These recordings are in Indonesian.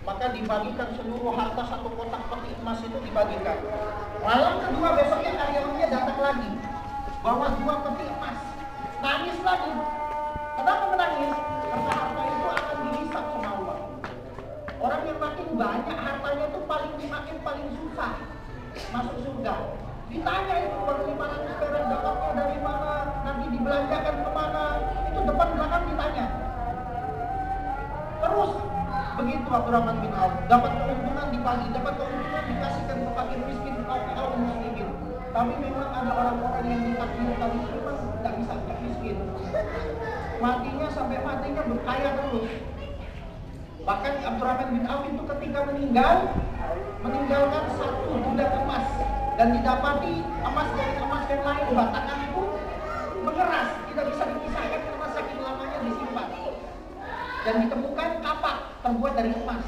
maka dibagikan seluruh harta satu kotak peti emas itu dibagikan. Malam kedua besoknya karyawannya datang lagi, bawa 2 peti emas. Nangis lagi. Kenapa menangis? Karena harta itu akan dihisap sama Allah. Orang yang makin banyak hartanya itu makin paling susah masuk surga. Ditanya itu uang 500 perak dapatnya dari mana, nanti dibelanjakan kemana, itu depan belakang ditanya. Terus begitu Abdurrahman bin Auf dapat keuntungan dibagi, dapat keuntungan dikasihkan ke fakir miskin, kaum muslimin. Tapi memang ada orang-orang yang ditakdirkan memang tidak bisa miskin. Matinya sampai matinya berkaya terus. Bahkan Abdurrahman bin Auf itu ketika meninggalkan 1 bulan emas dan didapati emas dari emas yang lain, batangan itu mengeras, tidak bisa dipisahkan karena saking lamanya disimpan. Dan ditemukan kapak terbuat dari emas.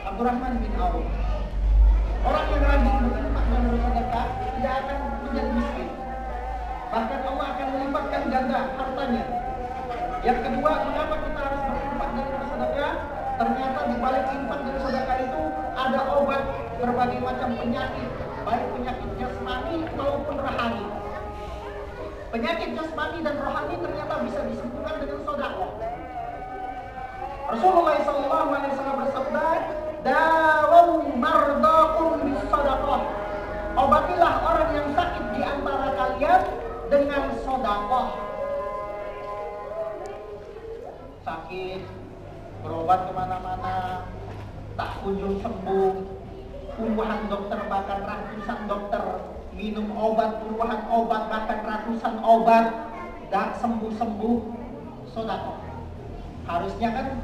Abdurrahman bin Auf, orang yang rajin berinfak dan bersedekah tidak akan menjadi miskin. Bahkan Allah akan melipatkan ganda hartanya. Yang kedua, mengapa kita harus berinfak dan bersedekah? Ternyata di balik infak dan sedekah itu ada obat berbagai macam penyakit, baik penyakit jasmani maupun rohani. Penyakit jasmani dan rohani ternyata bisa disembuhkan dengan sedekah. Rasulullah SAW bersabda, "Dawu mardakum bis sedekah." Obatilah orang yang sakit di antara kalian dengan sedekah. Sakit, berobat kemana-mana, tak kunjung sembuh, puluhan dokter bahkan ratusan dokter, minum obat puluhan obat bahkan ratusan obat, tak sembuh-sembuh, sedekah. Harusnya kan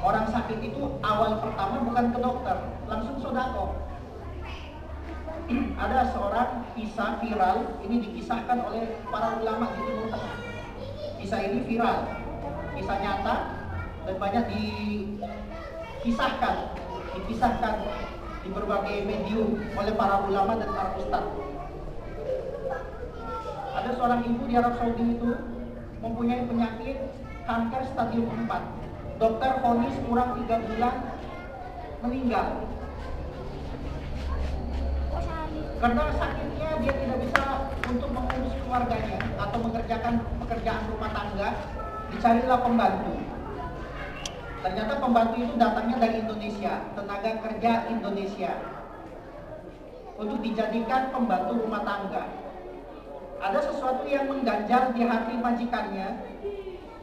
orang sakit itu awal pertama bukan ke dokter, langsung sedekah. Ada seorang kisah viral, ini dikisahkan oleh para ulama di Timur Tengah. Kisah ini viral, kisah nyata dan banyak dikisahkan di berbagai medium oleh para ulama dan para ustaz. Ada seorang ibu di Arab Saudi itu mempunyai penyakit kanker stadium 4. Dokter vonis kurang 3 bulan meninggal. Karena sakitnya dia tidak bisa untuk mengurus keluarganya atau mengerjakan pekerjaan rumah tangga, dicarilah pembantu. Ternyata pembantu itu datangnya dari Indonesia, tenaga kerja Indonesia, untuk dijadikan pembantu rumah tangga. Ada sesuatu yang mengganjal di hati majikannya,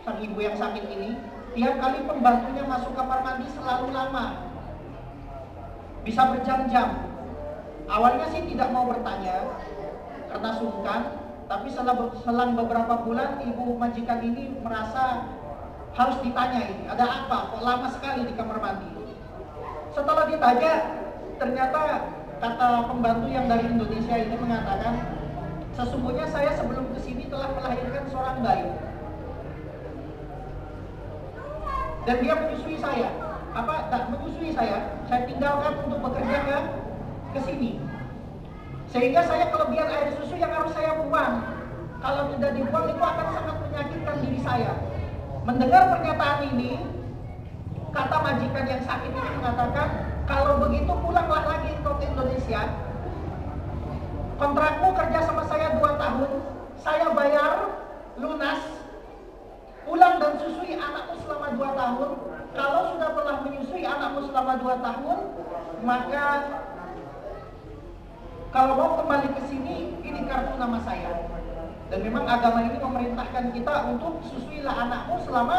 sang ibu yang sakit ini. Tiap kali pembantunya masuk kamar mandi selalu lama, bisa berjam-jam. Awalnya sih tidak mau bertanya karena sungkan, tapi selang beberapa bulan ibu majikan ini merasa harus ditanya, ini ada apa kok lama sekali di kamar mandi. Setelah ditanya, ternyata kata pembantu yang dari Indonesia ini mengatakan, sesungguhnya saya sebelum kesini telah melahirkan seorang bayi dan dia menyusui saya. Menyusui saya tinggalkan untuk bekerja ke sini. Sehingga saya kelebihan air susu yang harus saya buang. Kalau tidak dibuang itu akan sangat menyakitkan diri saya. Mendengar pernyataan ini, kata majikan yang sakit ini mengatakan, kalau begitu pulanglah lagi ke Indonesia. Kontrakmu kerja sama saya 2 tahun, saya bayar lunas. Pulang dan susui anakmu selama 2 tahun. Kalau sudah pernah menyusui anakmu selama 2 tahun, maka kalau mau kembali ke sini, ini kartu nama saya. Dan memang agama ini memerintahkan kita untuk susuilah anakmu selama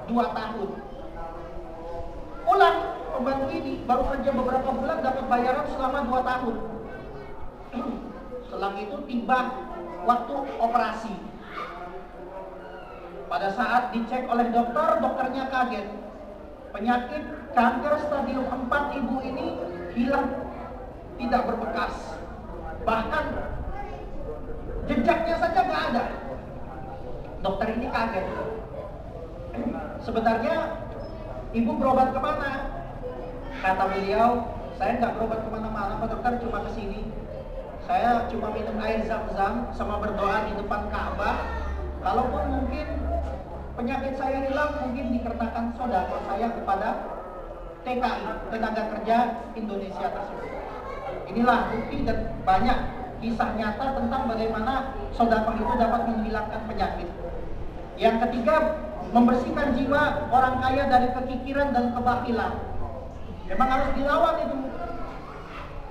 2 tahun. Pulang pembantu ini baru kerja beberapa bulan dapat bayaran selama 2 tahun. Selang itu tiba waktu operasi. Pada saat dicek oleh dokter, dokternya kaget. Penyakit kanker stadium 4 ibu ini hilang, tidak berbekas. Bahkan jejaknya saja nggak ada. Dokter ini kaget. Sebenarnya ibu berobat kemana? Kata beliau, saya nggak berobat kemana-mana Pak Dokter, cuma kesini. Saya cuma minum air zam-zam sama berdoa di depan Ka'bah. Kalaupun mungkin penyakit saya hilang, mungkin dikarenakan sedekah saya kepada TKI, Tenaga Kerja Indonesia tersebut. Inilah bukti dan banyak kisah nyata tentang bagaimana sedekah itu dapat menghilangkan penyakit. Yang ketiga, membersihkan jiwa orang kaya dari kekikiran dan kebakilan. Memang harus dilawan itu.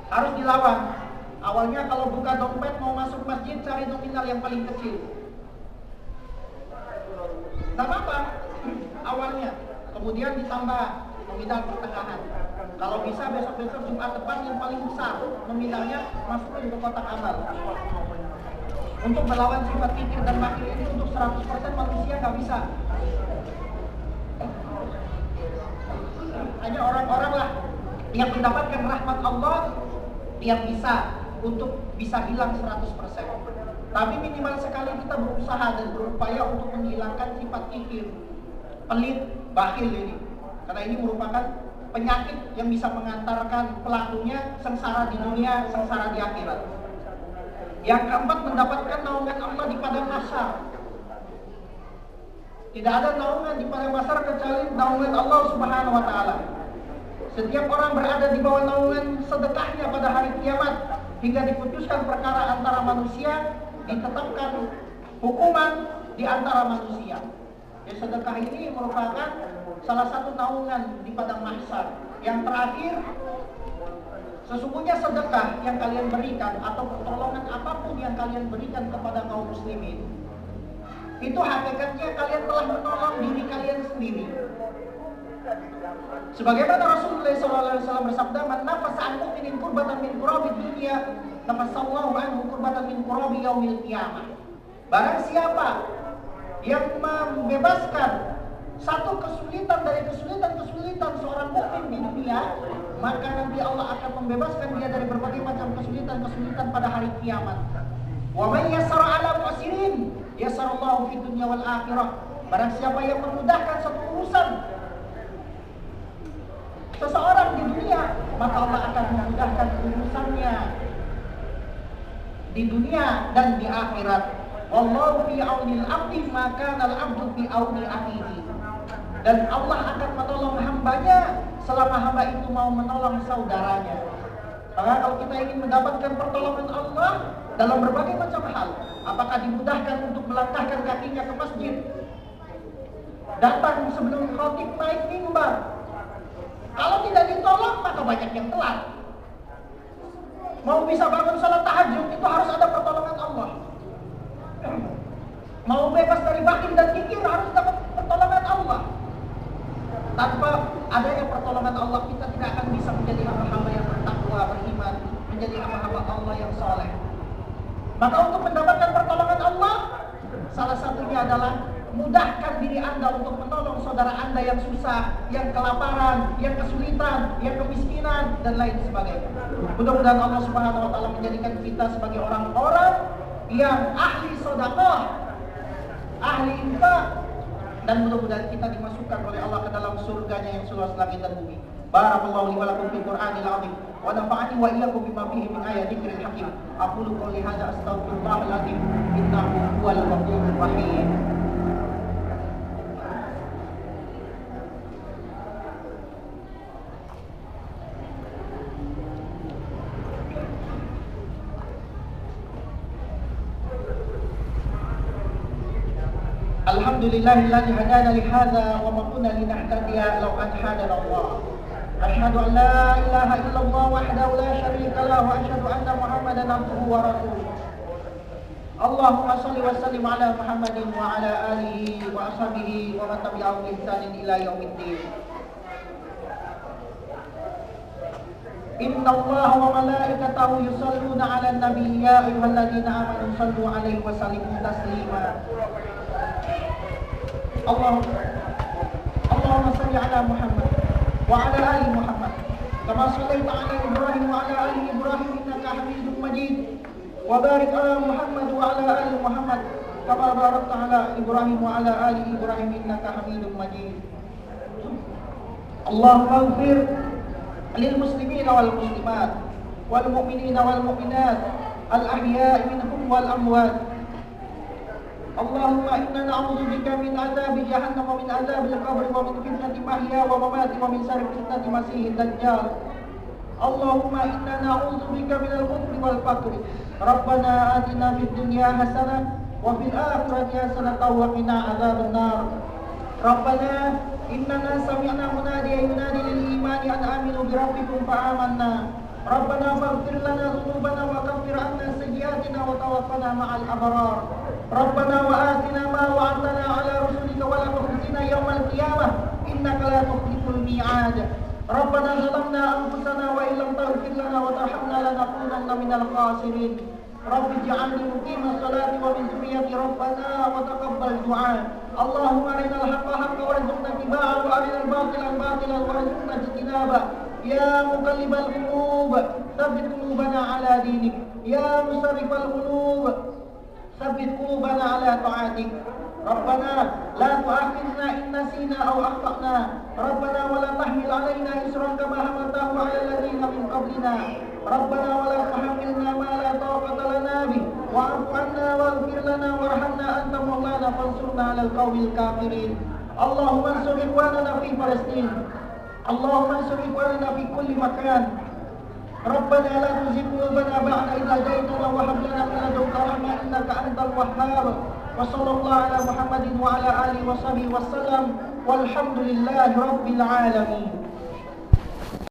Harus dilawan. Awalnya kalau buka dompet mau masuk masjid cari nominal yang paling kecil. Tidak apa-apa awalnya. Kemudian ditambah nominal pertengahan. Kalau bisa besok-besok Jumat depan yang paling besar nominalnya masukin ke kotak amal. Untuk melawan sifat kikir dan makir ini untuk 100% manusia nggak bisa. Hanya orang-orang lah yang mendapatkan rahmat Allah yang bisa untuk bisa hilang 100%. Tapi minimal sekali kita berusaha dan berupaya untuk menghilangkan sifat kikir, pelit, bakhil ini. Karena ini merupakan penyakit yang bisa mengantarkan pelakunya sengsara di dunia, sengsara di akhirat. Yang keempat, mendapatkan naungan Allah di padang mahsyar. Tidak ada naungan di padang mahsyar kecuali naungan Allah Subhanahu wa taala. Setiap orang berada di bawah naungan sedekahnya pada hari kiamat hingga diputuskan perkara antara manusia, ditetapkan hukuman di antara manusia. Jadi sedekah ini merupakan salah satu naungan di padang mahsyar. Yang terakhir, sesungguhnya sedekah yang kalian berikan atau pertolongan apapun yang kalian berikan kepada kaum muslimin, itu hakikatnya kalian telah menolong diri kalian sendiri. Sebagaimana Rasulullah SAW bersabda, "Man nafasa an mu'minin kurbatan min kurabi dunya, nafasallahu anhu kurbatan min kurabi yaumil qiyamah." Barang siapa yang membebaskan satu kesulitan dari kesulitan seorang mukmin di dunia, maka nanti Allah akan membebaskan dia dari berbagai macam kesulitan pada hari kiamat. Wa may yassara 'ala mu'sirin yassarallahu fid dunya wal akhirah. Barang siapa yang memudahkan satu urusan seseorang di dunia, maka Allah akan memudahkan urusannya di dunia dan di akhirat. Wallahu fi aunil abdi ma kana al-'abdu fi auni akhihi. Dan Allah akan menolong hambanya selama hamba itu mau menolong saudaranya. Maka kalau kita ingin mendapatkan pertolongan Allah dalam berbagai macam hal, apakah dimudahkan untuk melangkahkan kakinya ke masjid, datang sebelum khatib naik mimbar. Kalau tidak ditolong, maka banyak yang telat. Mau bisa bangun salat tahajud, itu harus ada pertolongan Allah. Mau bebas dari bakhil dan kikir, harus dapat pertolongan Allah. Tanpa adanya pertolongan Allah, kita tidak akan bisa menjadi hamba-hamba yang bertakwa, beriman, menjadi hamba-hamba Allah yang soleh. Maka untuk mendapatkan pertolongan Allah, salah satunya adalah mudahkan diri Anda untuk menolong saudara Anda yang susah, yang kelaparan, yang kesulitan, yang kemiskinan, dan lain sebagainya. Mudah-mudahan Allah Subhanahu wa taala menjadikan kita sebagai orang-orang yang ahli sedekah, ahli infak, dan mudah-mudahan kita dimasukkan oleh Allah ke dalam surganya yang seluas langit dan bumi. Barakallahu li wa lakum fil Qur'anil 'azim wa nafa'ani wa iyyakum bima fihi min ayatin dzikril hakim. Aqulu qouli hadza astaghfirullahal azim innahu huwal ghafurur rahim. Alhamdulillahilladzi hadana li hadza wa ma kunna linahtadiya law an hadana Allah. Asyhadu an la ilaha illallah wahdahu la syarika lahu wa asyhadu anna Muhammadan abduhu wa rasuluh. Allahumma shalli wa sallim ala Muhammadin wa ala alihi wa ashabihi wa man tabi'ahum bi ihsanin ila yaumiddin. Inna Allaha wa malaikatahu yusalluna 'alan nabiy ya ayyuhalladzina amanu shallu 'alaihi wa sallimu taslima. Allahumma salli ala Muhammad wa ala ali Muhammad kama shallaita ala Ibrahim wa ala ali Ibrahim innaka Hamidum Majid wa barik ala Muhammad wa ala ali Muhammad kama barakta ala Ibrahim wa ala ali Ibrahim innaka Hamidum Majid. Allahumma ighfir lil muslimina wal muslimat wal mu'minina wal mu'minat al ahya'i minhum wal amwat. Allahumma inna na'udzubika min azabi jahannam wa min azabil qabr wa min fitnati mahya wa mamati wa min syarri fitnati masiihid dajjal. Allahumma inna na'udzubika minal kufri wal faqri. Rabbana atina fid dunya hasanah wa fil akhirati hasanah wa qina adzaban nar. Rabbana innana sami'na munadiyan yunadi lil imani an aminu bi rabbikum fa amanna. Rabbana faghfir lana dhunubana wa kaffir 'anna sayyi'atina wa tawaffana ma'al abrar. Rabbana wa atina ma wa'adtana 'ala rusulika wa la tukhzina yawmal qiyamah innaka la tukhliful mi'ad. Rabbana zalamna anfusana wa illam taghfir lana wa tarhamna lanakunanna minal khasirin. Rabbi ij'alni muqimas salati wa min dhurriyyati rabbana wa taqabbal du'a. Allahumma arinal haqqa haqqan warzuqna ittiba'ahu wa arinal batila batilan warzuqna ijtinaba. Ya muqallibal qulub, tsabbit qulubana ala dinik. Ya musarrifal qulub, tsabbit qulubana ala ta'atik. Rabbana la tu'akhidhna in nasina aw akhtana. Rabbana wa la tahmil 'alaina isran kama hamaltahu 'ala alladziina min qablina. Rabbana wa la tuhammilna ma la taqata lana bih wa'fu 'anna waghfir lana warhamna anta maulana fansurna 'alal qaumil kafirin. Allahumma ansur ikhwanana fi Palestin. Allahumma ansur ikhwanana fi kulli makan. Rabbana la tuzigh qulubana ba'da idh hadaytana wa hab lana min ladunka rahmah innaka antal wahhab. Wa sallallahu ala Muhammadin wa ala alihi wa sahbihi wasallam walhamdulillahi rabbil alamin.